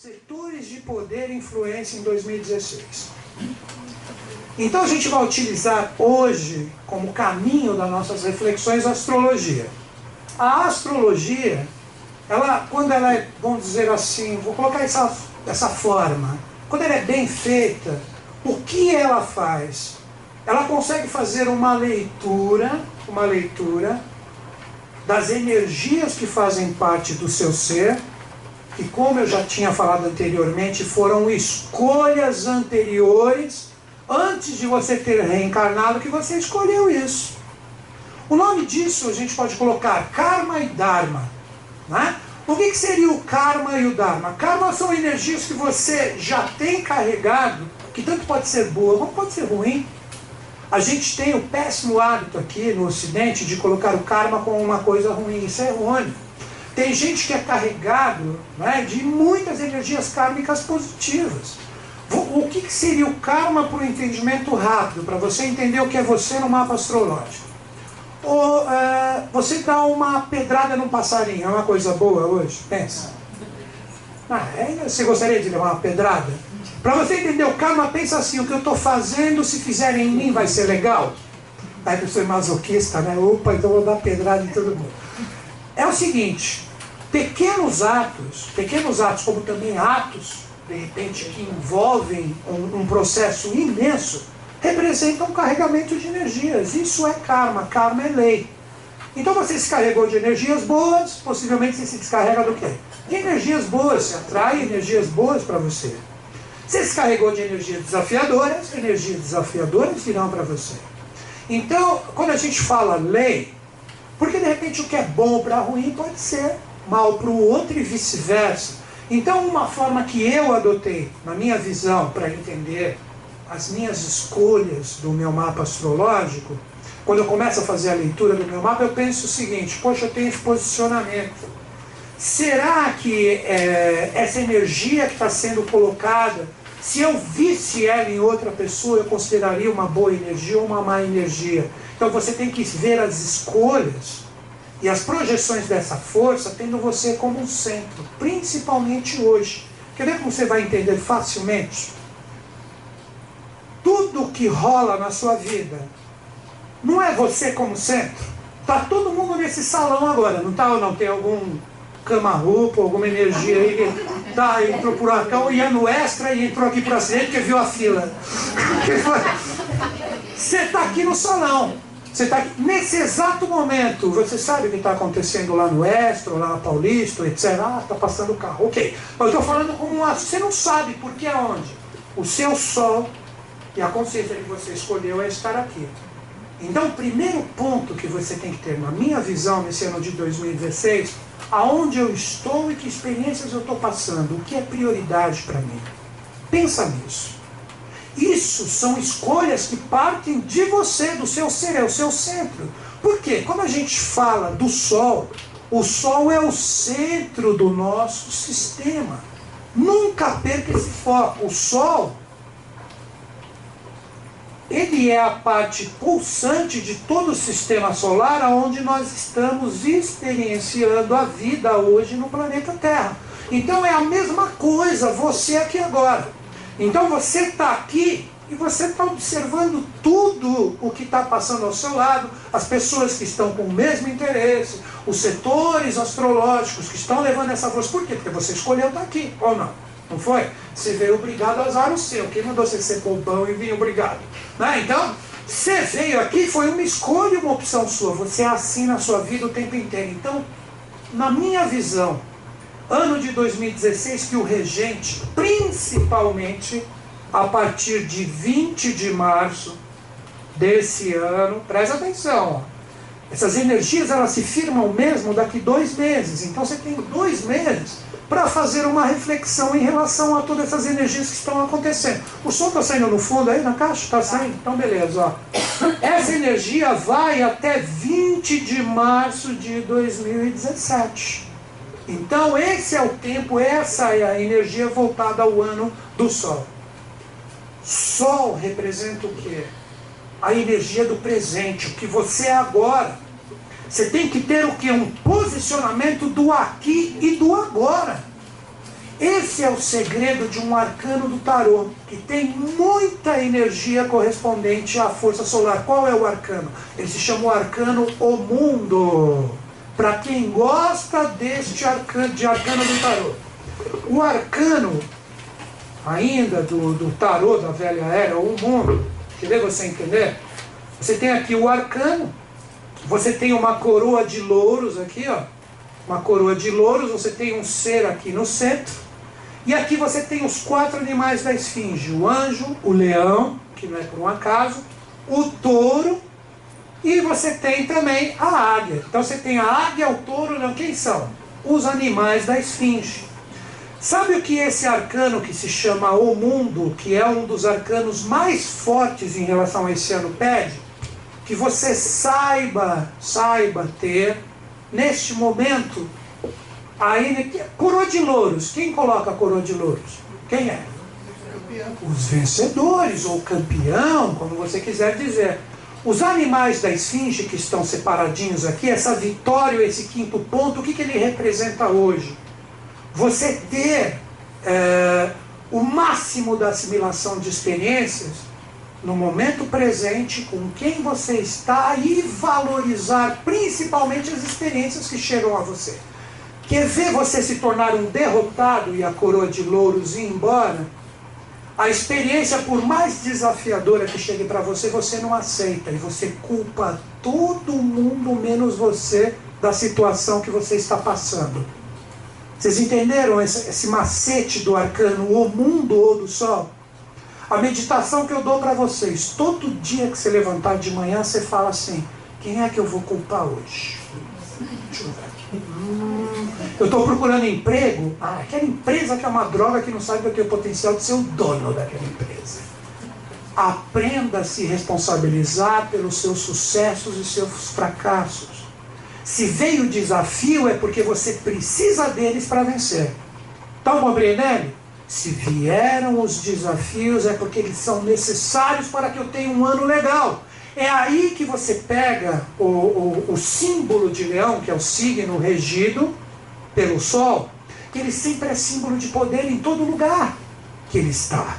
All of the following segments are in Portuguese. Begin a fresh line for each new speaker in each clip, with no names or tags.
Setores de poder e influência em 2016. Então a gente vai utilizar hoje, como caminho das nossas reflexões, a astrologia. A astrologia, quando ela é, vamos dizer assim, vou colocar dessa forma, quando ela é bem feita, o que ela faz? Ela consegue fazer uma leitura das energias que fazem parte do seu ser, que, como eu já tinha falado anteriormente, foram escolhas anteriores, antes de você ter reencarnado, que você escolheu isso. O nome disso a gente pode colocar karma e dharma, né? O que seria o karma e o dharma? Karma são energias que você já tem carregado, que tanto pode ser boa como pode ser ruim. A gente tem o péssimo hábito aqui no Ocidente de colocar o karma como uma coisa ruim. Isso é errôneo. Tem gente que é carregado, né, de muitas energias kármicas positivas. O que seria o karma para um entendimento rápido, para você entender o que é você no mapa astrológico? Você dá uma pedrada num passarinho, é uma coisa boa hoje? Pensa. Você gostaria de levar uma pedrada? Para você entender o karma, pensa assim: o que eu estou fazendo, se fizerem em mim, vai ser legal? Aí a pessoa é masoquista, né? Opa, então eu vou dar pedrada em todo mundo. É o seguinte: pequenos atos, como também atos, de repente, que envolvem um processo imenso, representam um carregamento de energias. Isso é karma. Karma é lei. Então você se carregou de energias boas, possivelmente você se descarrega do quê? De energias boas, você atrai energias boas para você. Você se carregou de energias desafiadoras virão para você. Então, quando a gente fala lei, porque de repente o que é bom para ruim pode ser mal para o outro e vice-versa. Então, uma forma que eu adotei, na minha visão, para entender as minhas escolhas do meu mapa astrológico, quando eu começo a fazer a leitura do meu mapa, eu penso o seguinte: poxa, eu tenho esse posicionamento. Será que essa energia que está sendo colocada, se eu visse ela em outra pessoa, eu consideraria uma boa energia ou uma má energia? Então você tem que ver as escolhas e as projeções dessa força tendo você como um centro, principalmente hoje. Quer ver como você vai entender facilmente? Tudo que rola na sua vida não é você como centro. Está todo mundo nesse salão agora, não está ou não? Tem algum cama-roupa, alguma energia aí que entrou por acá, ia no extra e entrou aqui por acidente porque viu a fila. Você está aqui no salão. Você está aqui, nesse exato momento, você sabe o que está acontecendo lá no Extra, lá na Paulista, etc. Está passando o carro. Ok. Mas eu estou falando como você não sabe por que aonde. O seu sol e a consciência que você escolheu é estar aqui. Então, o primeiro ponto que você tem que ter, na minha visão, nesse ano de 2016, aonde eu estou e que experiências eu estou passando, o que é prioridade para mim. Pensa nisso. Isso são escolhas que partem de você, do seu ser, é o seu centro. Por quê? Quando a gente fala do Sol, o Sol é o centro do nosso sistema. Nunca perca esse foco. O Sol, ele é a parte pulsante de todo o sistema solar, onde nós estamos experienciando a vida hoje no planeta Terra. Então é a mesma coisa, você aqui agora. Então você está aqui e você está observando tudo o que está passando ao seu lado, as pessoas que estão com o mesmo interesse, os setores astrológicos que estão levando essa força. Por quê? Porque você escolheu estar aqui, ou não? Não foi? Você veio obrigado, azar o seu. Quem mandou você ser bobão e vir obrigado? Né? Então, você veio aqui, foi uma escolha e uma opção sua. Você é assim na sua vida o tempo inteiro. Então, na minha visão, ano de 2016, que o regente, principalmente a partir de 20 de março desse ano, presta atenção, essas energias elas se firmam mesmo daqui 2 meses. Então você tem 2 meses para fazer uma reflexão em relação a todas essas energias que estão acontecendo. O som está saindo no fundo aí na caixa? Está saindo? Então beleza. Ó. Essa energia vai até 20 de março de 2017. Então esse é o tempo, essa é a energia voltada ao ano do Sol. Sol representa o quê? A energia do presente, o que você é agora. Você tem que ter o quê? Um posicionamento do aqui e do agora. Esse é o segredo de um arcano do tarô, que tem muita energia correspondente à força solar. Qual é o arcano? Ele se chama o arcano O Mundo. Para quem gosta deste arcano, de arcano do tarô. O arcano, ainda do tarô da velha era, O Mundo, quer ver você entender? Você tem aqui o arcano, você tem uma coroa de louros aqui, ó. Uma coroa de louros, você tem um ser aqui no centro. E aqui você tem os 4 animais da esfinge. O anjo, o leão, que não é por um acaso, o touro, e você tem também a águia. Então você tem a águia, o touro, o leão. Quem são? Os animais da esfinge. Sabe o que esse arcano que se chama O Mundo, que é um dos arcanos mais fortes em relação a esse ano, pede? Que você saiba ter, neste momento, coroa de louros. Quem coloca a coroa de louros? Quem é? Os vencedores, ou campeão, como você quiser dizer. Os animais da esfinge que estão separadinhos aqui, essa vitória, esse 5º ponto, o que ele representa hoje? Você ter o máximo da assimilação de experiências no momento presente, com quem você está, e valorizar principalmente as experiências que chegam a você. Quer ver você se tornar um derrotado e a coroa de louros ir embora? A experiência, por mais desafiadora que chegue para você, você não aceita. E você culpa todo mundo, menos você, da situação que você está passando. Vocês entenderam esse macete do arcano O Mundo ou do Sol? A meditação que eu dou para vocês, todo dia que você levantar de manhã, você fala assim: quem é que eu vou culpar hoje? Deixa eu ver aqui. Eu estou procurando emprego. Aquela empresa que é uma droga, que não sabe que eu tenho o potencial de ser o dono daquela empresa. Aprenda a se responsabilizar pelos seus sucessos e seus fracassos. Se veio o desafio, é porque você precisa deles para vencer. Estão compreendendo? Se vieram os desafios, é porque eles são necessários para que eu tenha um ano legal. É aí que você pega o símbolo de leão, que é o signo regido pelo Sol, que ele sempre é símbolo de poder em todo lugar que ele está.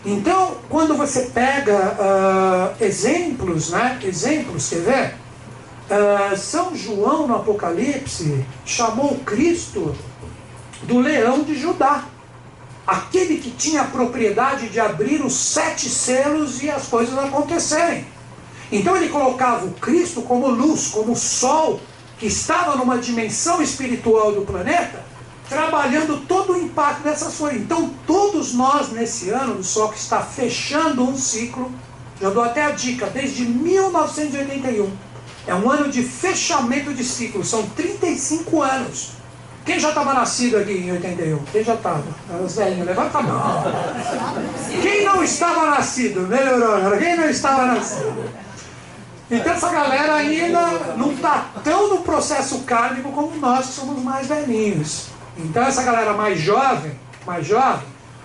Então, quando você pega exemplos, quer ver? São João, no Apocalipse, chamou Cristo do leão de Judá. Aquele que tinha a propriedade de abrir os 7 selos e as coisas acontecerem. Então ele colocava o Cristo como luz, como sol, que estava numa dimensão espiritual do planeta, trabalhando todo o impacto dessas coisas. Então todos nós, nesse ano do Sol, que está fechando um ciclo, já dou até a dica, desde 1981, é um ano de fechamento de ciclo, são 35 anos. Quem já estava nascido aqui em 81? Quem já estava? Os velhinhos, levanta a mão. Quem não estava nascido? Melhorou agora. Quem não estava nascido? Então essa galera ainda não está tão no processo kármico como nós, que somos mais velhinhos. Então essa galera mais jovem,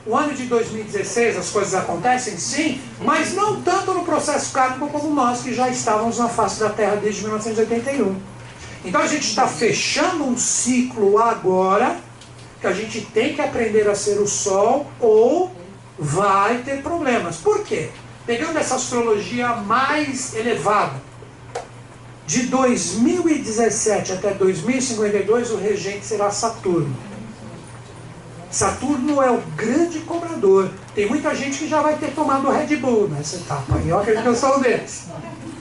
o ano de 2016 as coisas acontecem sim, mas não tanto no processo kármico como nós, que já estávamos na face da Terra desde 1981. Então a gente está fechando um ciclo agora, que a gente tem que aprender a ser o Sol, ou vai ter problemas. Por quê? Pegando essa astrologia mais elevada, de 2017 até 2052, o regente será Saturno. Saturno é o grande cobrador. Tem muita gente que já vai ter tomado Red Bull nessa etapa. E eu acredito que eu sou um deles.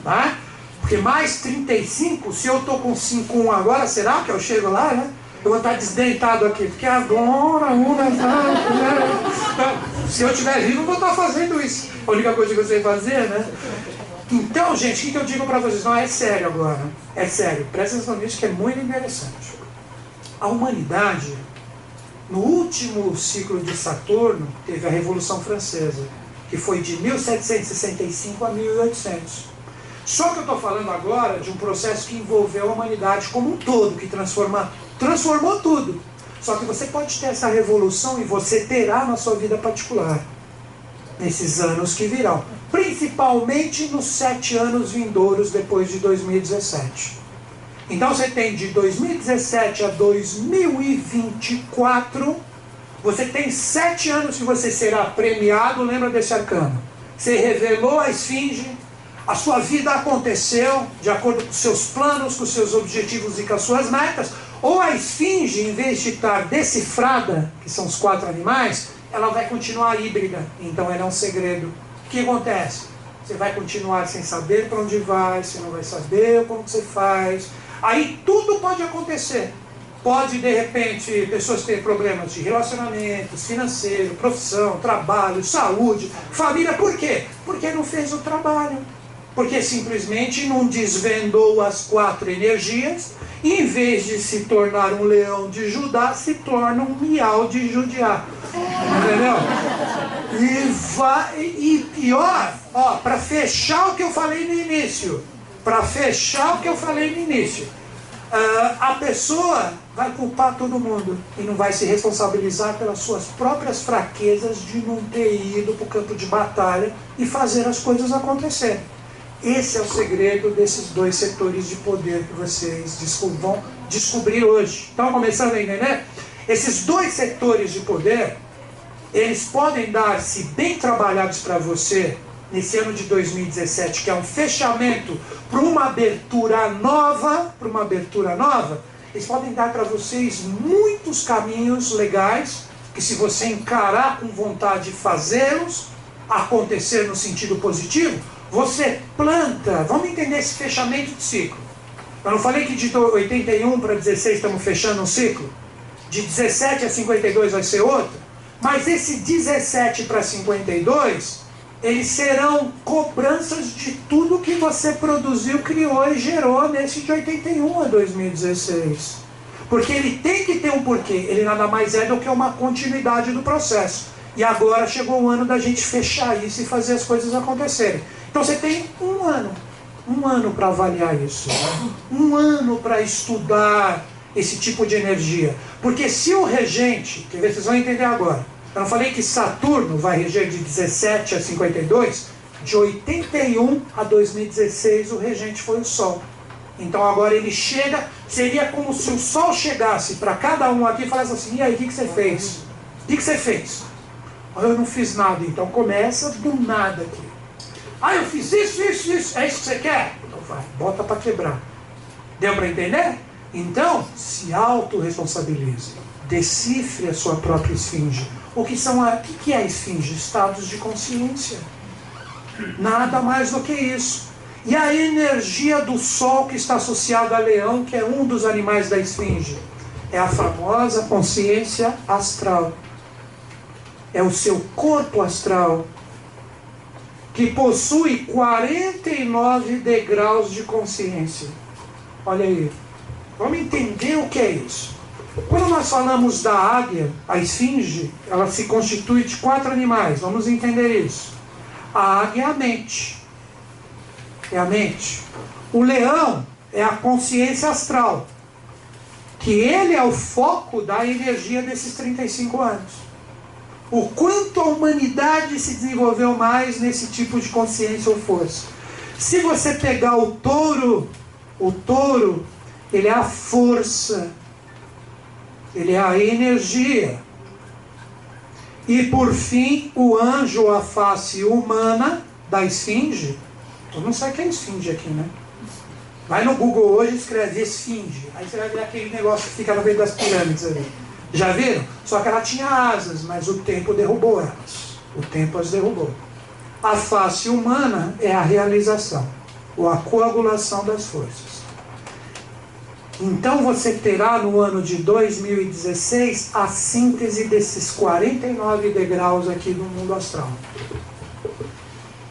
Tá? Porque mais 35, se eu estou com 5,1 agora, será que eu chego lá, né? Eu vou estar desdentado aqui, porque agora se eu estiver vivo, eu vou estar fazendo isso. A única coisa que eu sei fazer, né? Então, gente, o que eu digo para vocês? Não, é sério agora. É sério. Presta atenção nisso, que é muito interessante. A humanidade, no último ciclo de Saturno, teve a Revolução Francesa, que foi de 1765 a 1800. Só que eu estou falando agora de um processo que envolveu a humanidade como um todo, que transformou tudo. Só que você pode ter essa revolução e você terá na sua vida particular, nesses anos que virão. Principalmente nos 7 anos vindouros depois de 2017. Então você tem de 2017 a 2024 Você tem 7 anos que você será premiado, lembra desse arcano. Você revelou a esfinge, a sua vida aconteceu de acordo com os seus planos, com os seus objetivos e com as suas metas, ou a esfinge, em vez de estar decifrada, que são os 4 animais, ela vai continuar híbrida, então ela é um segredo. O que acontece? Você vai continuar sem saber para onde vai, você não vai saber como que você faz, aí tudo pode acontecer. Pode, de repente, pessoas terem problemas de relacionamentos, financeiro, profissão, trabalho, saúde, família. Por quê? Porque não fez o trabalho. Porque simplesmente não desvendou as 4 energias, e em vez de se tornar um leão de Judá, se torna um miau de Judiá. Entendeu? E pior, para fechar o que eu falei no início, a pessoa vai culpar todo mundo e não vai se responsabilizar pelas suas próprias fraquezas de não ter ido para o campo de batalha e fazer as coisas acontecerem. Esse é o segredo desses 2 setores de poder que vocês vão descobrir hoje. Estão começando a entender? Esses 2 setores de poder, eles podem dar, se bem trabalhados para você, nesse ano de 2017, que é um fechamento para uma abertura nova, eles podem dar para vocês muitos caminhos legais, que se você encarar com vontade de fazê-los acontecer no sentido positivo, você planta. Vamos entender esse fechamento de ciclo. Eu não falei que de 81 para 16 estamos fechando um ciclo? De 17 a 52 vai ser outro? Mas esse 17 para 52, eles serão cobranças de tudo que você produziu, criou e gerou nesse de 81 a 2016. Porque ele tem que ter um porquê. Ele nada mais é do que uma continuidade do processo. E agora chegou o ano da gente fechar isso e fazer as coisas acontecerem. Então você tem um ano para avaliar isso. Um ano para estudar esse tipo de energia. Porque se o regente, quer ver, vocês vão entender agora. Eu não falei que Saturno vai reger de 17 a 52? De 81 a 2016 o regente foi o Sol. Então agora ele chega, seria como se o Sol chegasse para cada um aqui e falasse assim: e aí, o que você fez? O que você fez? Eu não fiz nada. Então começa do nada aqui. Eu fiz isso. É isso que você quer? Então vai, bota para quebrar. Deu para entender? Então, se autorresponsabilize. Decifre a sua própria esfinge. O que é a esfinge? Estados de consciência. Nada mais do que isso. E a energia do Sol que está associada a Leão, que é um dos animais da esfinge, é a famosa consciência astral. É o seu corpo astral, que possui 49 degraus de consciência. Olha aí. Vamos entender o que é isso. Quando nós falamos da águia, a esfinge, ela se constitui de 4 animais. Vamos entender isso. A águia é a mente. É a mente. O leão é a consciência astral, que ele é o foco da energia desses 35 anos. O quanto a humanidade se desenvolveu mais nesse tipo de consciência ou força. Se você pegar o touro, ele é a força, ele é a energia. E por fim, o anjo, a face humana da esfinge. Todo mundo sabe o que é esfinge aqui, né? Vai no Google hoje e escreve esfinge. Aí você vai ver aquele negócio que fica no meio das pirâmides ali. Já viram? Só que ela tinha asas, mas o tempo derrubou elas. O tempo as derrubou. A face humana é a realização, ou a coagulação das forças. Então você terá no ano de 2016 a síntese desses 49 degraus aqui no mundo astral.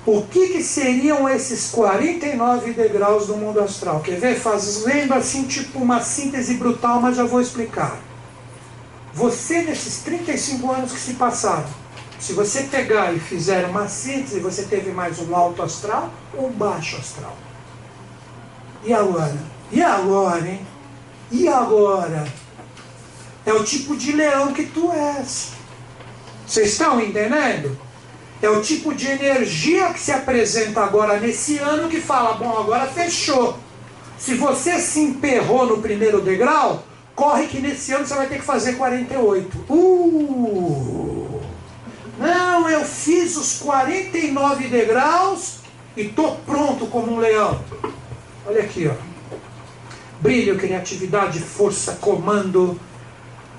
O que seriam esses 49 degraus do mundo astral? Quer ver? Fazendo assim tipo uma síntese brutal, mas já vou explicar. Você, nesses 35 anos que se passaram, se você pegar e fizer uma síntese, você teve mais um alto astral ou um baixo astral? E agora? E agora, hein? E agora? É o tipo de leão que tu és. Vocês estão entendendo? É o tipo de energia que se apresenta agora nesse ano que fala, bom, agora fechou. Se você se emperrou no primeiro degrau, corre que nesse ano você vai ter que fazer 48. Não, eu fiz os 49 degraus e estou pronto como um leão. Olha aqui, ó. Brilho, criatividade, força, comando,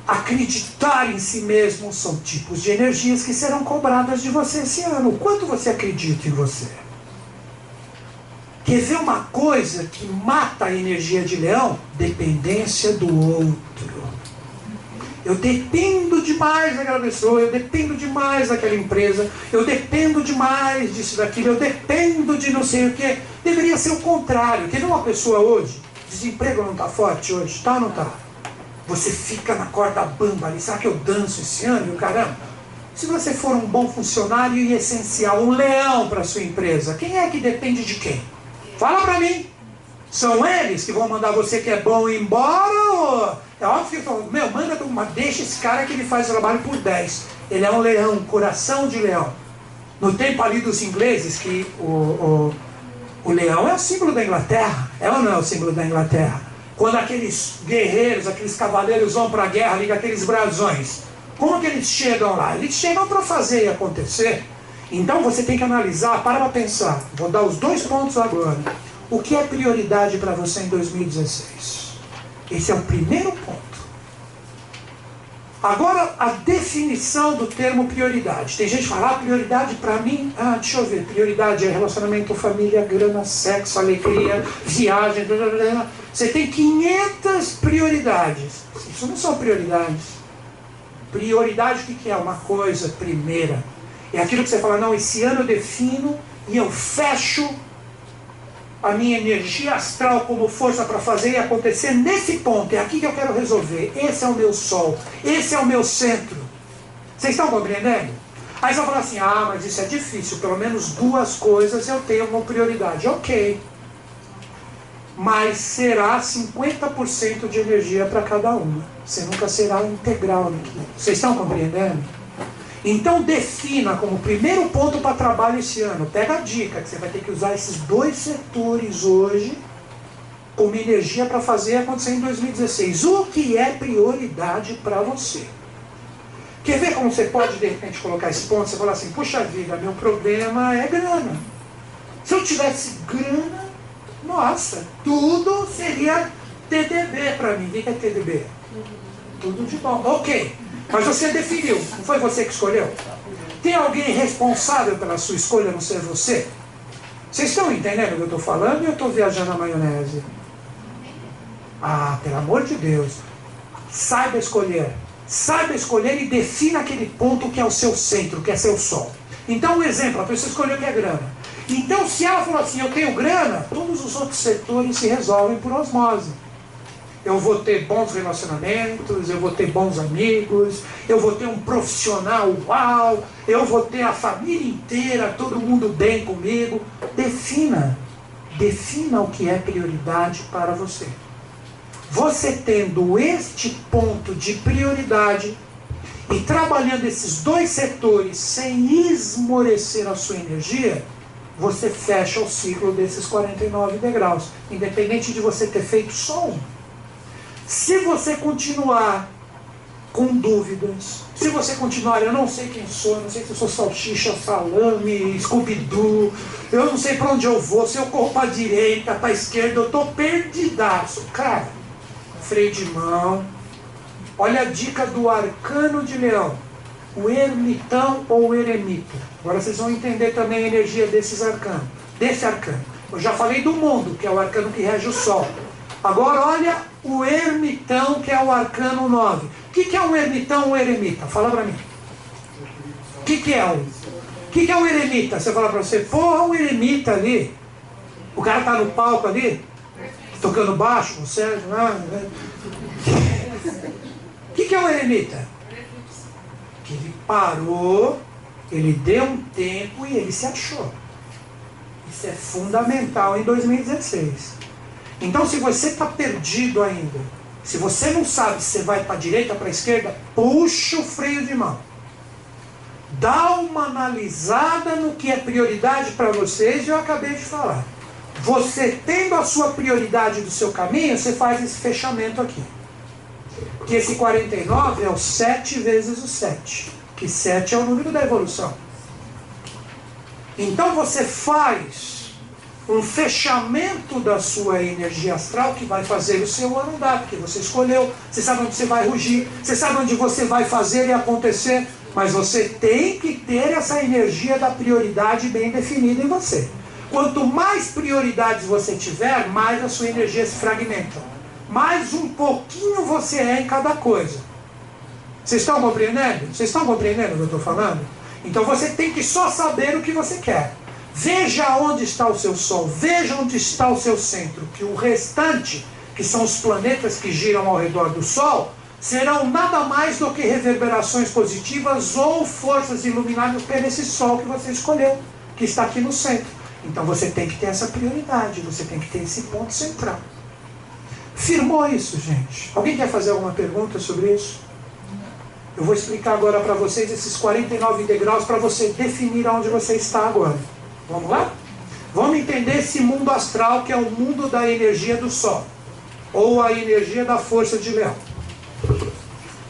acreditar em si mesmo são tipos de energias que serão cobradas de você esse ano. O quanto você acredita em você? Quer ver uma coisa que mata a energia de leão? Dependência do outro. Eu dependo demais daquela pessoa, eu dependo demais daquela empresa, eu dependo demais disso, daquilo, eu dependo de não sei o que. Deveria ser o contrário. Quer ver uma pessoa hoje? Desemprego não está forte hoje? Tá ou não está? Você fica na corda bamba ali. Será que eu danço esse ano? Caramba! Se você for um bom funcionário e essencial, um leão para a sua empresa, quem é que depende de quem? Fala para mim! São eles que vão mandar você que é bom embora? Ou... É óbvio que falam, deixa esse cara que ele faz o trabalho por 10. Ele é um leão, um coração de leão. No tempo ali dos ingleses, que o leão é o símbolo da Inglaterra. É ou não é o símbolo da Inglaterra? Quando aqueles guerreiros, aqueles cavaleiros vão para a guerra ali com aqueles brasões, como que eles chegam lá? Eles chegam para fazer e acontecer. Então você tem que analisar, para pensar. Vou dar os 2 pontos agora. O que é prioridade para você em 2016? Esse é o primeiro ponto. Agora, a definição do termo prioridade. Tem gente que fala, prioridade para mim... deixa eu ver. Prioridade é relacionamento, família, grana, sexo, alegria, viagem... Blá, blá, blá. Você tem 500 prioridades. Isso não são prioridades. Prioridade, o que é? Uma coisa primeira. É aquilo que você fala, não, esse ano eu defino e eu fecho a minha energia astral como força para fazer e acontecer nesse ponto. É aqui que eu quero resolver. Esse é o meu sol. Esse é o meu centro. Vocês estão compreendendo? Aí você vai falar assim, mas isso é difícil. Pelo menos 2 coisas eu tenho como prioridade. Ok. Mas será 50% de energia para cada uma. Você nunca será integral naquilo. Vocês estão compreendendo? Então defina como primeiro ponto para trabalho esse ano. Pega a dica, que você vai ter que usar esses 2 setores hoje como energia para fazer acontecer em 2016. O que é prioridade para você? Quer ver como você pode de repente colocar esse ponto? Você fala assim, puxa vida, meu problema é grana. Se eu tivesse grana, nossa, tudo seria TDB para mim. O que é TDB? Tudo de bom. Ok. Mas você definiu, não foi você que escolheu? Tem alguém responsável pela sua escolha, não ser você? Vocês estão entendendo o que eu estou falando ou eu estou viajando na maionese? Pelo amor de Deus. Saiba escolher. Saiba escolher e defina aquele ponto que é o seu centro, que é seu sol. Então, um exemplo, a pessoa escolheu que é grana. Então, se ela falou assim, eu tenho grana, todos os outros setores se resolvem por osmose. Eu vou ter bons relacionamentos, eu vou ter bons amigos, eu vou ter um profissional uau, eu vou ter a família inteira, todo mundo bem comigo. Defina o que é prioridade para você. Você tendo este ponto de prioridade e trabalhando esses 2 setores sem esmorecer a sua energia, você fecha o ciclo desses 49 degraus, independente de você ter feito só um. Se você continuar com dúvidas, se você continuar, eu não sei quem sou, eu não sei se eu sou salsicha, salame, Scooby-Doo, eu não sei para onde eu vou, se eu corro para a direita, para a esquerda, eu estou perdidaço. Cara, freio de mão. Olha a dica do arcano de leão, o ermitão ou o eremita. Agora vocês vão entender também a energia desse arcano. Eu já falei do mundo, que é o arcano que rege o sol. Agora olha o ermitão, que é o arcano 9. O que é um ermitão ou um eremita? Fala pra mim. O que é um? O que é um eremita? Você fala pra você, porra, um eremita ali. O cara tá no palco ali, tocando baixo, o Sérgio. O que é um eremita? Que ele parou, ele deu um tempo e ele se achou. Isso é fundamental em 2016. Então, se você está perdido ainda, se você não sabe se você vai para a direita ou para a esquerda, puxa o freio de mão. Dá uma analisada no que é prioridade para vocês, e eu acabei de falar. Você tendo a sua prioridade do seu caminho, você faz esse fechamento aqui. Que esse 49 é o 7 vezes o 7. Que 7 é o número da evolução. Então você faz um fechamento da sua energia astral que vai fazer o seu ano andar, porque você escolheu, você sabe onde você vai rugir, você sabe onde você vai fazer e acontecer, mas você tem que ter essa energia da prioridade bem definida em você. Quanto mais prioridades você tiver, mais a sua energia se fragmenta. Mais um pouquinho você é em cada coisa. Vocês estão compreendendo? Vocês estão compreendendo o que eu estou falando? Então você tem que só saber o que você quer. Veja onde está o seu Sol, veja onde está o seu centro, que o restante, que são os planetas que giram ao redor do Sol, serão nada mais do que reverberações positivas ou forças iluminadas por esse Sol que você escolheu, que está aqui no centro. Então você tem que ter essa prioridade, você tem que ter esse ponto central. Firmou isso, gente? Alguém quer fazer alguma pergunta sobre isso? Eu vou explicar agora para vocês esses 49 degraus para você definir onde você está agora. Vamos lá? Vamos entender esse mundo astral que é o mundo da energia do Sol, ou a energia da força de Leão.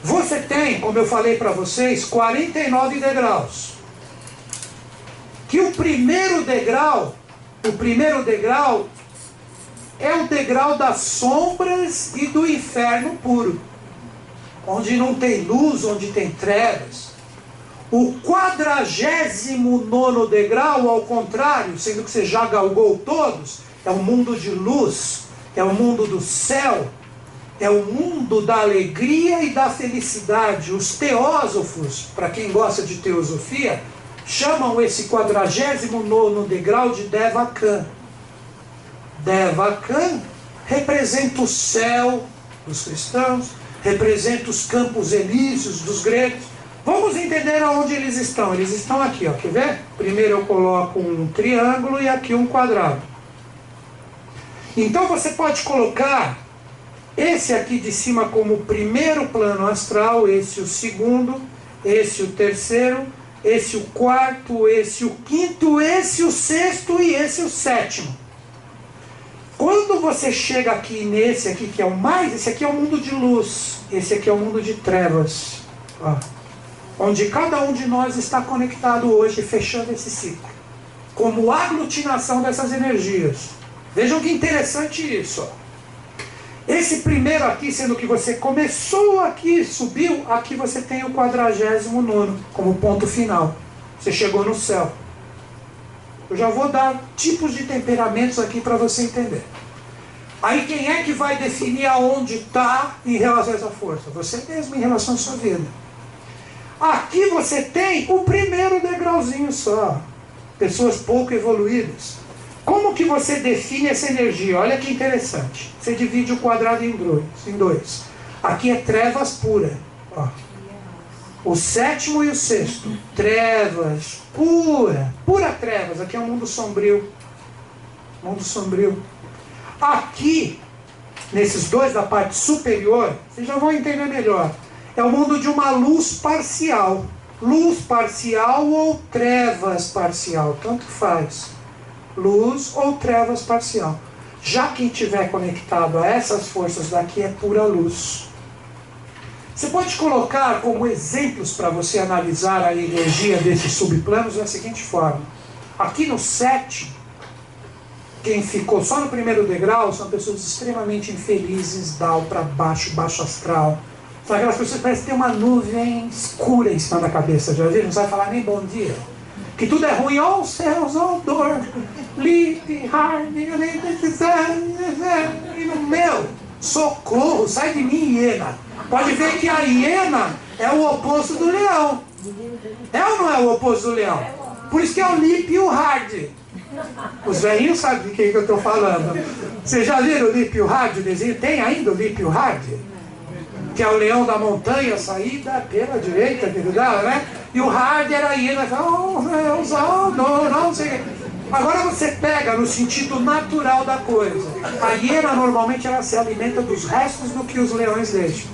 Você tem, como eu falei para vocês, 49 degraus. Que o primeiro degrau é o degrau das sombras e do inferno puro, onde não tem luz, onde tem trevas. O 49º degrau, ao contrário, sendo que você já galgou todos, é o mundo de luz, é o mundo do céu, é o mundo da alegria e da felicidade. Os teósofos, para quem gosta de teosofia, chamam esse 49º degrau de Devakan. Devakan representa o céu dos cristãos, representa os campos elíseos dos gregos. Vamos entender aonde eles estão. Eles estão aqui, ó. Quer ver? Primeiro eu coloco um triângulo e aqui um quadrado. Então você pode colocar esse aqui de cima como o primeiro plano astral, esse o segundo, esse o terceiro, esse o quarto, esse o quinto, esse o sexto e esse o sétimo. Quando você chega aqui nesse aqui, que é o mais, esse aqui é o mundo de luz, esse aqui é o mundo de trevas, ó, onde cada um de nós está conectado hoje, fechando esse ciclo, como aglutinação dessas energias. Vejam que interessante isso, ó. Esse primeiro aqui, sendo que você começou aqui, subiu, aqui você tem o 49º como ponto final. Você chegou no céu. Eu já vou dar tipos de temperamentos aqui para você entender. Aí quem é que vai definir aonde está em relação a essa força? Você mesmo em relação à sua vida. Aqui você tem o primeiro degrauzinho só. Pessoas pouco evoluídas. Como que você define essa energia? Olha que interessante. Você divide o quadrado em dois. Aqui é trevas pura. Ó. O sétimo e o sexto. Trevas pura. Pura trevas. Aqui é um mundo sombrio. Mundo sombrio. Aqui, nesses dois da parte superior, vocês já vão entender melhor. É o mundo de uma luz parcial. Luz parcial ou trevas parcial. Tanto faz. Luz ou trevas parcial. Já quem estiver conectado a essas forças daqui é pura luz. Você pode colocar como exemplos para você analisar a energia desses subplanos da seguinte forma. Aqui no 7, quem ficou só no primeiro degrau são pessoas extremamente infelizes, down para baixo, baixo astral. São aquelas pessoas que parecem ter uma nuvem escura em cima da cabeça, já viram? Não sabe falar nem bom dia. Que tudo é ruim, oh céus, oh dor, lip, hard, e no meu, socorro, sai de mim, hiena. Pode ver que a hiena é o oposto do leão. É ou não é o oposto do leão? Por isso que é o lip e o hard. Os velhinhos sabem de quem que eu estou falando. Vocês já viram o lip e o hard, o desenho? Tem ainda o lip e o hard? Que é o leão da montanha, saída pela direita, né? E o hard era a hiena, oh, Deus, oh, não sei. Agora você pega no sentido natural da coisa. A hiena normalmente ela se alimenta dos restos do que os leões deixam.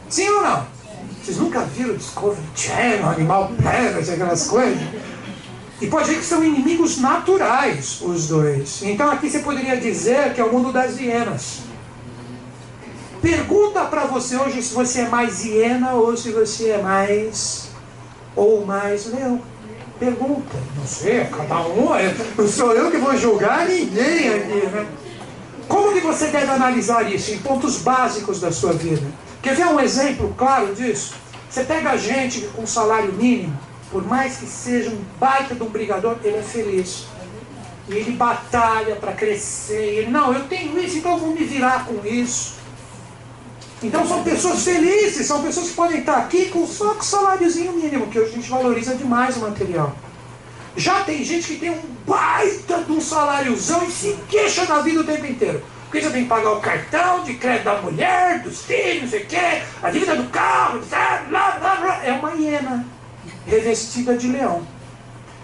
Sim ou não? Vocês nunca viram Discovery Channel, Animal Planet, aquelas coisas? E pode ver que são inimigos naturais os dois. Então aqui você poderia dizer que é o mundo das hienas. Pergunta para você hoje se você é mais hiena ou se você é mais leão. Pergunta. Não sei, cada um. Não sou eu que vou julgar ninguém aqui, né? Como que você deve analisar isso em pontos básicos da sua vida? Quer ver um exemplo claro disso? Você pega gente com salário mínimo, por mais que seja um baita de um brigador, ele é feliz. E ele batalha para crescer. Ele, não, eu tenho isso, então eu vou me virar com isso. Então são pessoas felizes, são pessoas que podem estar aqui só com saláriozinho mínimo, que hoje a gente valoriza demais o material. Já tem gente que tem um baita de um saláriozão e se queixa da vida o tempo inteiro. Porque você tem que pagar o cartão de crédito da mulher, dos filhos, não sei o quê, a dívida do carro, blá, blá, blá. É uma hiena revestida de leão.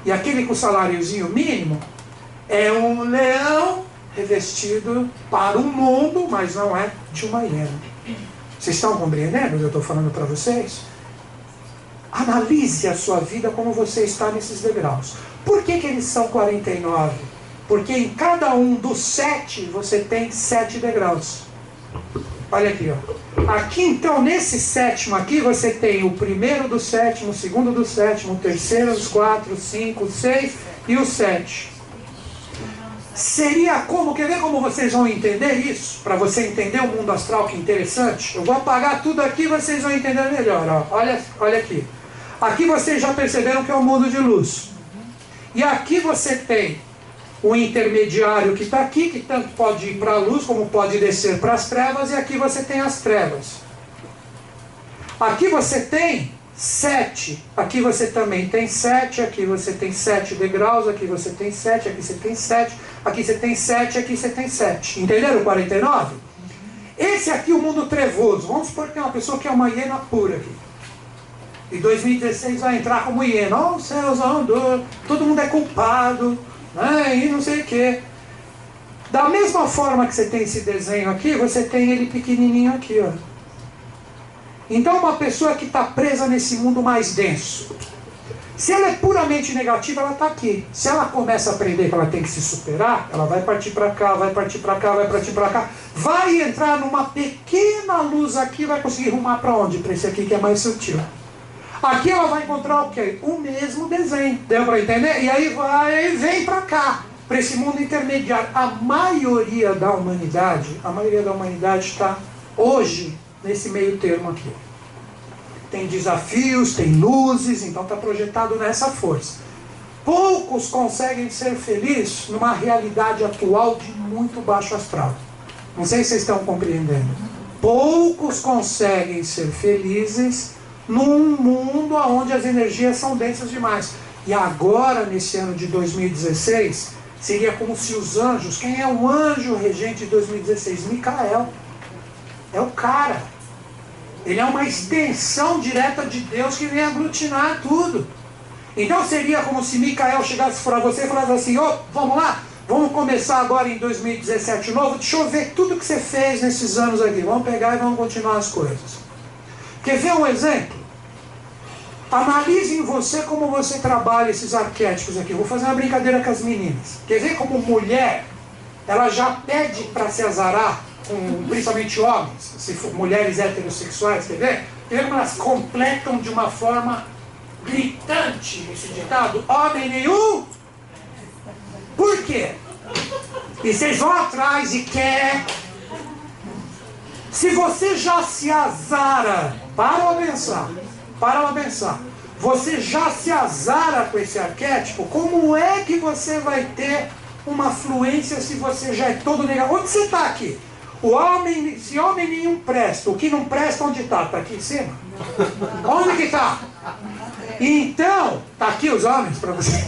E aquele com o saláriozinho mínimo é um leão revestido para o mundo, mas não é de uma hiena. Vocês estão compreendendo o que eu estou falando para vocês? Analise a sua vida como você está nesses degraus. Por que eles são 49? Porque em cada um dos 7 você tem 7 degraus. Olha aqui, ó. Aqui então, nesse 7º aqui, você tem o primeiro do 7º, o segundo do 7º, o terceiro dos 4, 5, 6 e o 7. Seria como, quer ver como vocês vão entender isso? Para você entender o mundo astral, que interessante. Eu vou apagar tudo aqui e vocês vão entender melhor. Ó. Olha aqui. Aqui vocês já perceberam que é o mundo de luz. E aqui você tem o intermediário que está aqui, que tanto pode ir para a luz como pode descer para as trevas. E aqui você tem as trevas. Aqui você tem 7, aqui você também tem 7, aqui você tem 7 degraus, aqui você tem 7, aqui você tem 7, aqui você tem 7, aqui você tem 7. Entenderam o 49? Esse aqui é o mundo trevoso. Vamos supor que tem uma pessoa que é uma hiena pura aqui. E 2016 vai entrar como hiena. Oh, céus, andou, todo mundo é culpado, né, e não sei o quê. Da mesma forma que você tem esse desenho aqui, você tem ele pequenininho aqui, ó. Então uma pessoa que está presa nesse mundo mais denso, se ela é puramente negativa, ela está aqui. Se ela começa a aprender que ela tem que se superar, ela vai partir para cá, vai partir para cá, vai partir para cá, vai entrar numa pequena luz aqui, vai conseguir rumar para onde? Para esse aqui que é mais sutil. Aqui ela vai encontrar o quê? O mesmo desenho. Deu para entender? E aí vem para cá, para esse mundo intermediário. A maioria da humanidade está hoje nesse meio termo aqui. Tem desafios, tem luzes, então está projetado nessa força. Poucos conseguem ser felizes numa realidade atual de muito baixo astral. Não sei se vocês estão compreendendo. Poucos conseguem ser felizes num mundo onde as energias são densas demais. E agora, nesse ano de 2016, seria como se os anjos... Quem é o anjo regente de 2016? Micael. É o cara. Ele é uma extensão direta de Deus que vem aglutinar tudo. Então seria como se Micael chegasse para você e falasse assim: ô, vamos lá, vamos começar agora em 2017 novo, deixa eu ver tudo que você fez nesses anos aqui, vamos pegar e vamos continuar as coisas. Quer ver um exemplo? Analise em você como você trabalha esses arquétipos aqui. Eu vou fazer uma brincadeira com as meninas. Quer ver como mulher, ela já pede para se azarar, principalmente homens, se for mulheres heterossexuais, quer ver? Quer ver como elas completam de uma forma gritante esse ditado? Homem nenhum. Por quê? E vocês vão atrás e quer. Se você já se azara, para pra pensar, você já se azara com esse arquétipo, como é que você vai ter uma fluência se você já é todo negativo? Onde você está aqui? O homem, se homem nenhum presta, o que não presta onde está? Está aqui em cima? Onde que está? Então, está aqui os homens para você.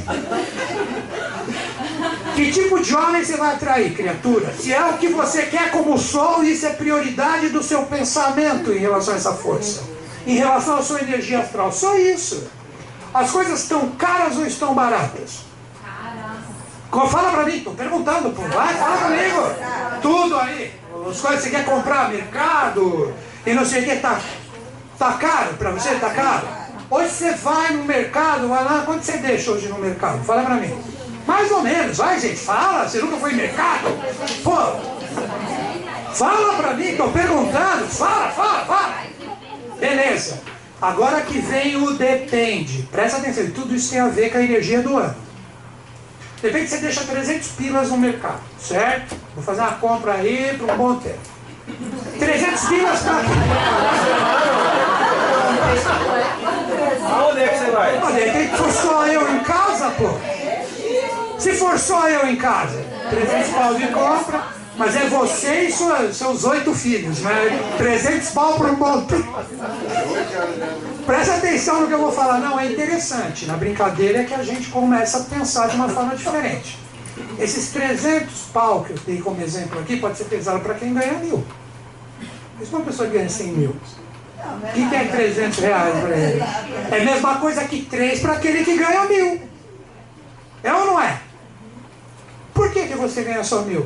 Que tipo de homem você vai atrair, criatura? Se é o que você quer como sol, isso é prioridade do seu pensamento em relação a essa força, em relação à sua energia astral. Só isso. As coisas estão caras ou estão baratas? Fala pra mim, estou perguntando, pô. Vai, fala comigo. Tudo aí. As coisas que você quer comprar, mercado, e não sei o que, tá caro pra você? Tá caro? Hoje você vai no mercado, vai lá, quanto você deixa hoje no mercado? Fala pra mim. Mais ou menos, vai gente, fala, você nunca foi em mercado? Pô, Fala pra mim, tô perguntando. Fala. Beleza. Agora que vem o depende. Presta atenção, tudo isso tem a ver com a energia do ano. Depende, você deixa 300 pilas no mercado, certo? Vou fazer uma compra aí para um bom tempo. 300 pilas pra quê?
Aonde é que você vai?
Olha, tem que for só eu em casa, pô. Se for só eu em casa, 300 pau de compra, mas é você e seus 8 filhos, né? 300 pau por um bom tempo. Presta atenção no que eu vou falar. Não, é interessante. Na brincadeira é que a gente começa a pensar de uma forma diferente. Esses 300 pau que eu dei como exemplo aqui pode ser pesado para quem ganha 1.000. Mas uma pessoa que ganha 100 mil, o que é 300 reais para ele? É a mesma coisa que 3 para aquele que ganha 1.000. É ou não é? Por que você ganha só 1.000?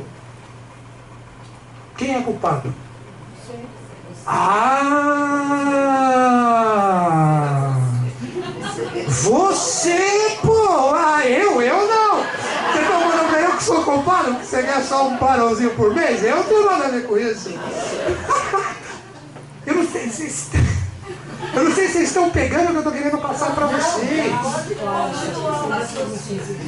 Quem é culpado? Você, pô! Eu não! Você tá falando pra eu que sou culpado porque você ganha só um parãozinho por mês? Eu não tenho nada a ver com isso. Eu não sei se vocês estão pegando o que eu estou querendo passar para vocês.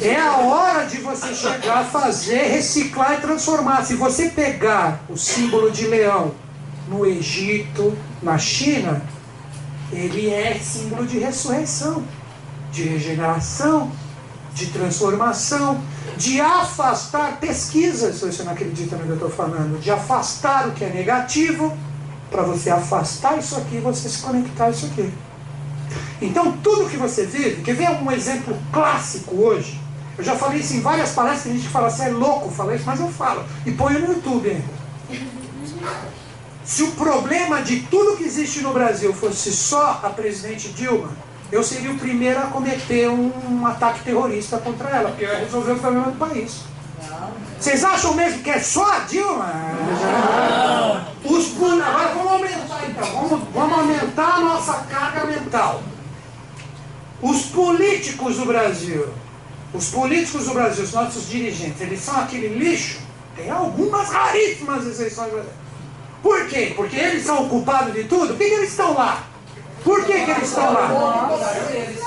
É a hora de você chegar a fazer, reciclar e transformar. Se você pegar o símbolo de leão no Egito, na China, ele é símbolo de ressurreição, de regeneração, de transformação, de afastar, pesquisa se você não acredita no que eu estou falando, de afastar o que é negativo, para você afastar isso aqui e você se conectar a isso aqui. Então tudo que você vive, quer ver um exemplo clássico hoje? Eu já falei isso em várias palestras, tem gente que fala, você é louco falar isso, mas eu falo, e ponho no YouTube ainda. Se o problema de tudo que existe no Brasil fosse só a presidente Dilma, eu seria o primeiro a cometer um ataque terrorista contra ela, porque eu ia resolver o problema do país. Vocês acham mesmo que é só a Dilma? Agora vamos aumentar então, vamos aumentar a nossa carga mental. Os políticos do Brasil, os nossos dirigentes, eles são aquele lixo? Tem algumas raríssimas exceções. Por quê? Porque eles são o culpado de tudo? Por que eles estão lá? Por que eles estão lá?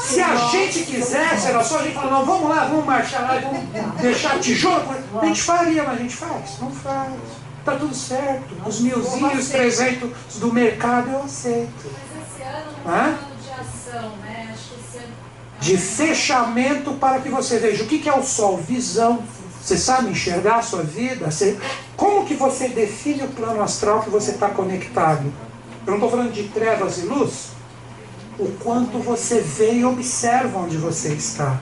Se a gente quisesse, era só a gente falar, não, vamos lá, vamos marchar lá, vamos deixar tijolo. A gente faria, mas a gente faz? Não faz. Tá tudo certo. Os 1.000, 300 do mercado eu aceito.
Mas esse ano não é um ano de ação, né? Acho que esse ano...
De fechamento para que você veja. O que é o sol? Visão. Você sabe enxergar a sua vida? Como que você define o plano astral que você está conectado? Eu não estou falando de trevas e luz. O quanto você vê e observa onde você está.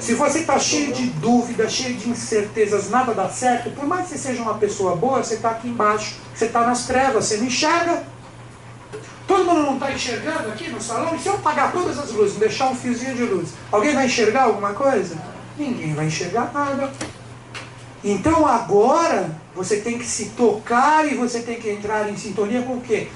Se você está cheio de dúvidas, cheio de incertezas, nada dá certo, por mais que você seja uma pessoa boa, você está aqui embaixo, você está nas trevas, você não enxerga. Todo mundo não está enxergando aqui no salão? E se eu apagar todas as luzes, deixar um fiozinho de luz, alguém vai enxergar alguma coisa? Ninguém vai enxergar nada. Então agora você tem que se tocar e você tem que entrar em sintonia com o quê?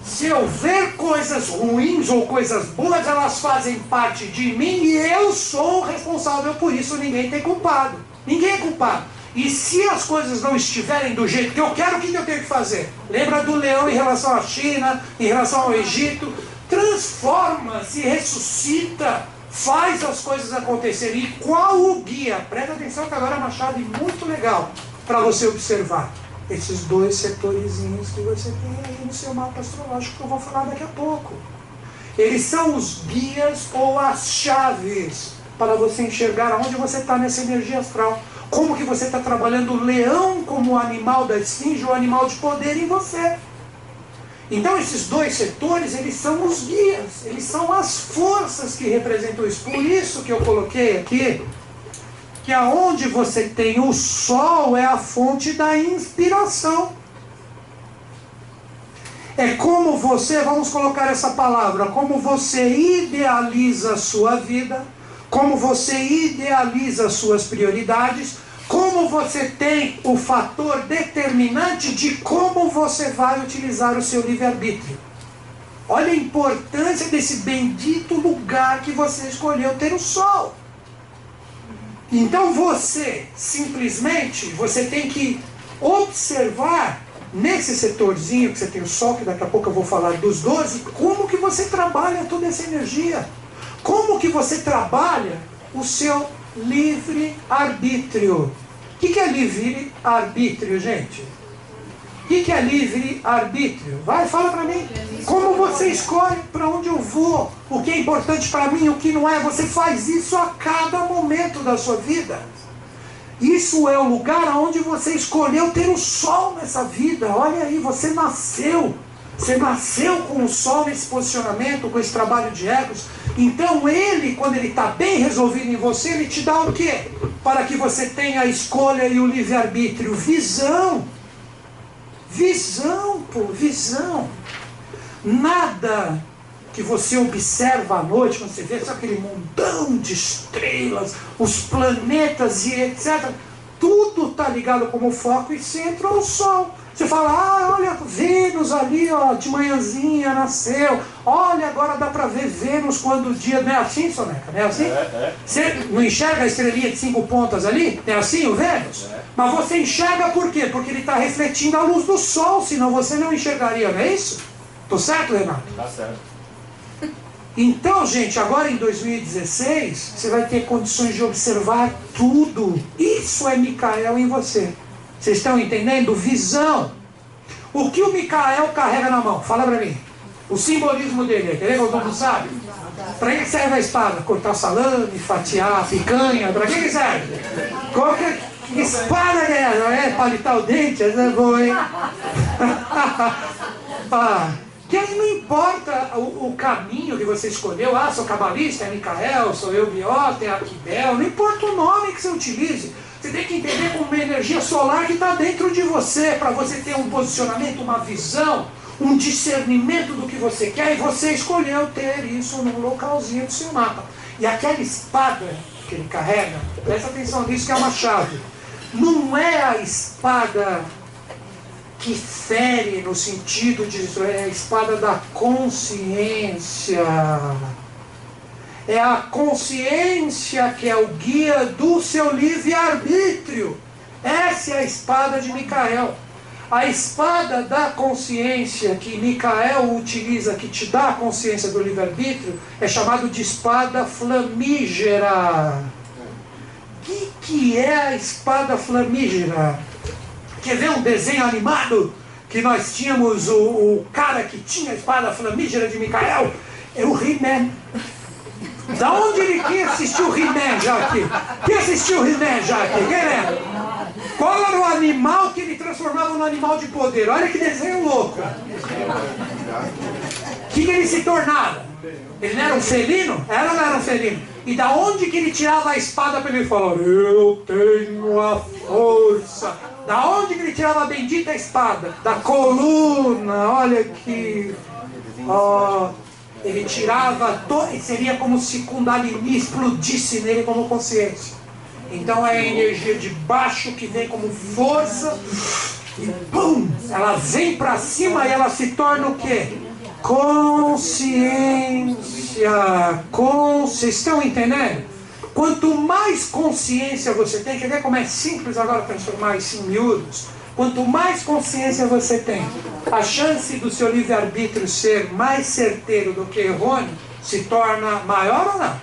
Se eu ver coisas ruins ou coisas boas, elas fazem parte de mim e eu sou o responsável por isso. Ninguém tem culpado. Ninguém é culpado. E se as coisas não estiverem do jeito que eu quero, o que eu tenho que fazer? Lembra do leão em relação à China, em relação ao Egito? Transforma, se ressuscita, faz as coisas acontecerem. E qual o guia? Presta atenção que agora é uma chave muito legal para você observar. Esses dois setorizinhos que você tem aí no seu mapa astrológico que eu vou falar daqui a pouco. Eles são os guias ou as chaves para você enxergar aonde você está nessa energia astral. Como que você está trabalhando o leão como o animal da esfinge, o animal de poder em você. Então esses dois setores, eles são os guias, eles são as forças que representam isso. Por isso que eu coloquei aqui que aonde você tem o sol é a fonte da inspiração. É como você, vamos colocar essa palavra, como você idealiza a sua vida, como você idealiza as suas prioridades, como você tem o fator determinante de como você vai utilizar o seu livre-arbítrio. Olha a importância desse bendito lugar que você escolheu ter o sol. Então você, simplesmente, você tem que observar nesse setorzinho que você tem o Sol, que daqui a pouco eu vou falar dos 12, como que você trabalha toda essa energia. Como que você trabalha o seu livre-arbítrio. O que é livre-arbítrio, gente? O que é livre-arbítrio? Vai, fala pra mim. Como você escolhe para onde eu vou? O que é importante para mim, o que não é? Você faz isso a cada momento da sua vida. Isso é o lugar onde você escolheu ter o Sol nessa vida. Olha aí, você nasceu. Você nasceu com o Sol nesse posicionamento, com esse trabalho de egos. Então ele, quando ele está bem resolvido em você, ele te dá o quê? Para que você tenha a escolha e o livre-arbítrio. Visão. Visão, pô, visão. Nada que você observa à noite, quando você vê só aquele mundão de estrelas, os planetas e etc. Tudo está ligado como foco e centro ao Sol. Você fala, ah, olha, Vênus ali, ó, de manhãzinha nasceu. Olha, agora dá para ver Vênus quando o dia... Não é assim, Soneca? Não é assim? Você não enxerga a estrelinha de 5 pontas ali? Não é assim o Vênus? Mas você enxerga por quê? Porque ele está refletindo a luz do Sol, senão você não enxergaria, não é isso? Tô certo, Renato?
Tá certo.
Então, gente, agora em 2016, você vai ter condições de observar tudo. Isso é Micael em você. Vocês estão entendendo? Visão. O que o Micael carrega na mão? Fala pra mim. O simbolismo dele, quer ver que todo mundo sabe? Pra que serve a espada? Cortar salame, fatiar picanha? Pra que serve? Qual que espada é essa? É palitar o dente? Essa é boa, hein? Que aí não importa o caminho que você escolheu. Ah, sou cabalista, é Micael, sou eu Biota, é Aquibel. Não importa o nome que você utilize. Você tem que entender como uma energia solar que está dentro de você, para você ter um posicionamento, uma visão, um discernimento do que você quer, e você escolheu ter isso num localzinho do seu mapa. E aquela espada que ele carrega, presta atenção nisso que é uma chave. Não é a espada que fere no sentido de... é a espada da consciência. É a consciência que é o guia do seu livre-arbítrio. Essa é a espada de Micael. A espada da consciência que Micael utiliza, que te dá a consciência do livre-arbítrio, é chamado de espada flamígera. O que é a espada flamígera? Quer ver um desenho animado? Que nós tínhamos o cara que tinha a espada flamígera de Micael? É o He-Man. Da onde quem assistiu o He-Man já aqui? Quem assistiu o He-Man já aqui? Quem é? Qual era o animal que ele transformava no animal de poder? Olha que desenho louco. O que ele se tornava? Ele não era um felino? Era ou não era um felino? E da onde que ele tirava a espada para ele falar, eu tenho a força? Da onde que ele tirava a bendita espada? Da coluna, olha aqui. Ó... Ele tirava, seria como se Kundalini explodisse nele como consciência. Então é a energia de baixo que vem como força e pum! Ela vem para cima e ela se torna o quê? Consciência. Vocês estão entendendo? Quanto mais consciência você tem, quer ver como é simples agora transformar isso em miúdos? Quanto mais consciência você tem, a chance do seu livre-arbítrio ser mais certeiro do que errôneo se torna maior ou não?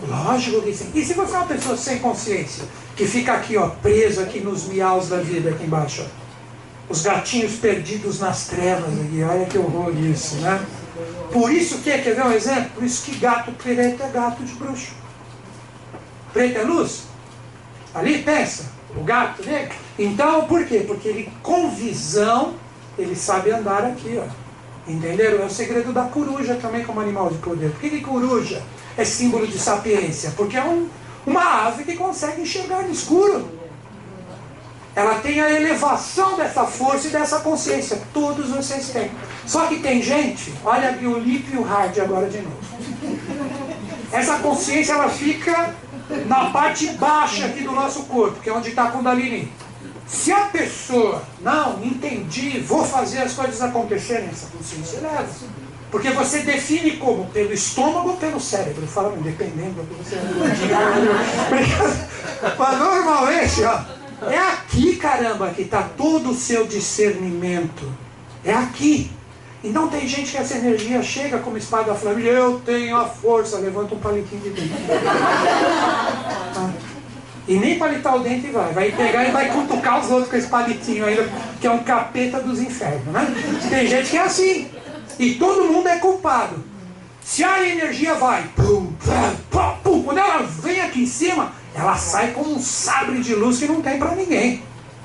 Lógico que sim. E se você é uma pessoa sem consciência, que fica aqui, ó, preso aqui nos miaus da vida aqui embaixo, ó, os gatinhos perdidos nas trevas aqui, olha que horror isso, né? Por isso que, quer ver um exemplo? Por isso que gato preto é gato de bruxo. Preto é luz? Ali, pensa. O gato negro. Então, por quê? Porque ele, com visão, ele sabe andar aqui, ó. Entenderam? É o segredo da coruja também como animal de poder. Por que coruja é símbolo de sapiência? Porque é uma ave que consegue enxergar no escuro. Ela tem a elevação dessa força e dessa consciência. Todos vocês têm. Só que tem gente, olha aqui o Lip e o Hard agora de novo. Essa consciência, ela fica na parte baixa aqui do nosso corpo, que é onde está a Kundalini. Se a pessoa, não, entendi, vou fazer as coisas acontecerem, essa consciência eleva. Porque você define como? Pelo estômago ou pelo cérebro? Fala, dependendo do que você... Mas normalmente, ó, É aqui, caramba, que está todo o seu discernimento. É aqui. Então tem gente que essa energia chega como espada flamejante. Eu tenho a força, levanta um palitinho de dente. E nem palitar o dente vai pegar e vai cutucar os outros com esse palitinho ainda, que é um capeta dos infernos, né? Tem gente que é assim. E todo mundo é culpado. Se a energia vai, pum, pum, pum, quando ela vem aqui em cima, ela sai como um sabre de luz que não tem pra ninguém.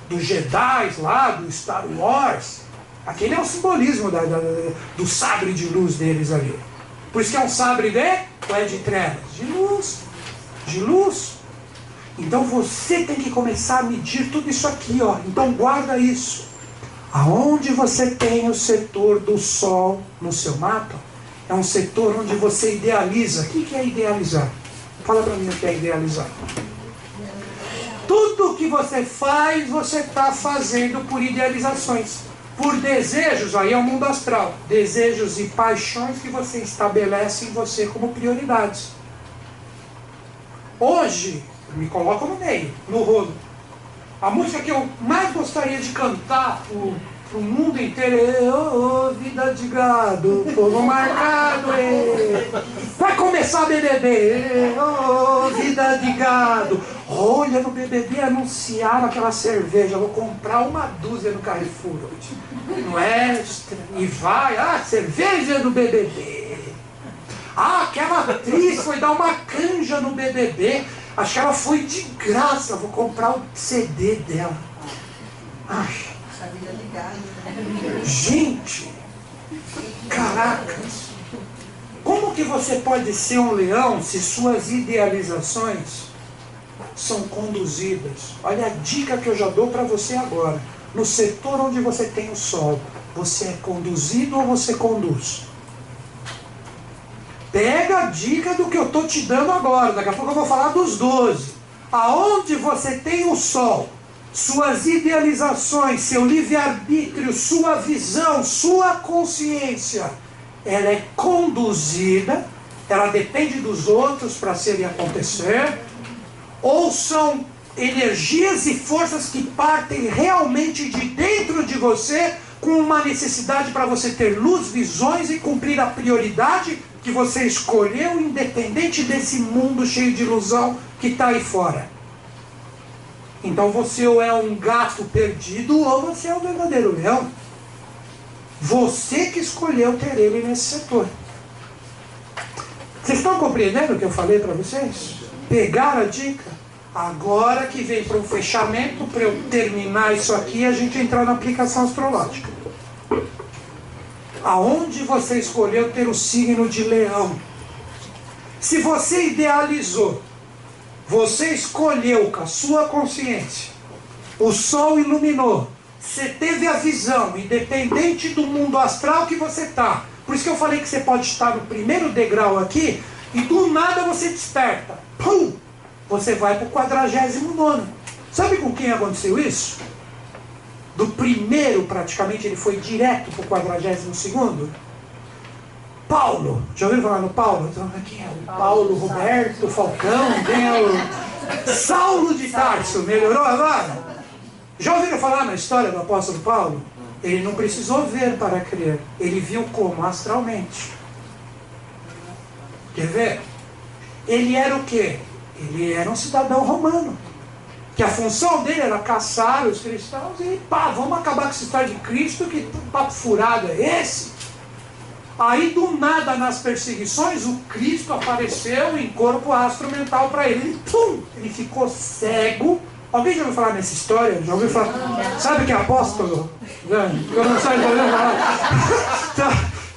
Dos Jedi lá, do Star Wars. Aquele é o simbolismo do sabre de luz deles ali. Por isso que é um sabre ou é de trevas? De luz. De luz. Então você tem que começar a medir tudo isso aqui, ó. Então guarda isso. Aonde você tem o setor do sol no seu mapa, é um setor onde você idealiza. O que é idealizar? Fala pra mim o que é idealizar. Tudo que você faz, você está fazendo por idealizações. Por desejos, aí é o mundo astral. Desejos e paixões que você estabelece em você como prioridades. Hoje, eu me coloco no meio, no rolo. A música que eu mais gostaria de cantar pro mundo inteiro é vida de gado, povo marcado. Vai começar a BBB, vida de gado. Olha, no BBB anunciaram aquela cerveja, vou comprar uma dúzia no Carrefour hoje. No Extra. E vai, cerveja do BBB. Aquela atriz foi dar uma canja no BBB. Acho que ela foi de graça. Vou comprar o CD dela. Ai. Gente. Caracas. Como que você pode ser um leão se suas idealizações são conduzidas? Olha a dica que eu já dou para você agora. No setor onde você tem o sol, você é conduzido ou você conduz? Pega a dica do que eu estou te dando agora. Daqui a pouco eu vou falar dos 12. Aonde você tem o sol, suas idealizações, seu livre-arbítrio, sua visão, sua consciência, ela é conduzida, ela depende dos outros para serem acontecer, ou são energias e forças que partem realmente de dentro de você, com uma necessidade para você ter luz, visões e cumprir a prioridade que você escolheu, independente desse mundo cheio de ilusão que está aí fora. Então você ou é um gato perdido ou você é um verdadeiro leão. Você que escolheu ter ele nesse setor. Vocês estão compreendendo o que eu falei para vocês? Pegaram a dica? Agora que vem para um fechamento, para eu terminar isso aqui, a gente entrar na aplicação astrológica. Aonde você escolheu ter o signo de leão? Se você idealizou, você escolheu com a sua consciência, o sol iluminou, você teve a visão, independente do mundo astral que você está. Por isso que eu falei que você pode estar no primeiro degrau aqui, e do nada você desperta. Pum! Você vai para o 49º. Sabe com quem aconteceu isso? Do primeiro, praticamente, ele foi direto para o 42º. Paulo. Já ouviram falar no Paulo? Então, quem é o Paulo Roberto Falcão? Quem é o Saulo de Tarso? Melhorou agora? Já ouviram falar na história do apóstolo Paulo? Ele não precisou ver para crer. Ele viu como? Astralmente. Quer ver? Ele era o quê? Ele era um cidadão romano. Que a função dele era caçar os cristãos e pá, vamos acabar com essa história de Cristo, que papo furado é esse? Aí do nada nas perseguições o Cristo apareceu em corpo astro-mental para ele. Ele, pum, ele ficou cego. Alguém já ouviu falar nessa história? Já ouviu falar? Sabe o que é apóstolo? Eu não sei, já ouviu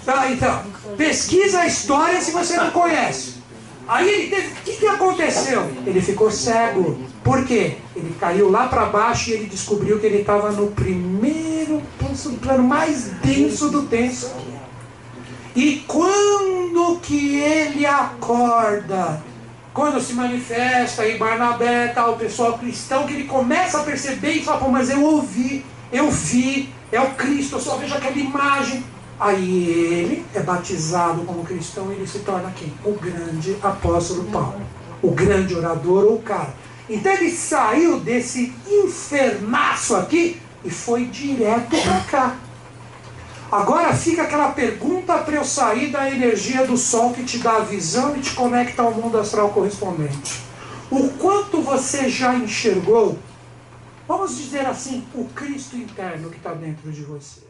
falar? Então, pesquisa a história se você não conhece. Aí ele teve, o que aconteceu? Ele ficou cego. Por quê? Ele caiu lá para baixo e ele descobriu que ele estava no primeiro plano mais denso do denso. E quando que ele acorda, quando se manifesta aí Barnabé, tal, o pessoal cristão, que ele começa a perceber e fala, pô, mas eu vi, é o Cristo, eu só vejo aquela imagem. Aí ele é batizado como cristão e ele se torna quem? O grande apóstolo Paulo. O grande orador ou o cara. Então ele saiu desse infernaço aqui e foi direto para cá. Agora fica aquela pergunta para eu sair da energia do Sol que te dá a visão e te conecta ao mundo astral correspondente. O quanto você já enxergou, vamos dizer assim, o Cristo interno que está dentro de você?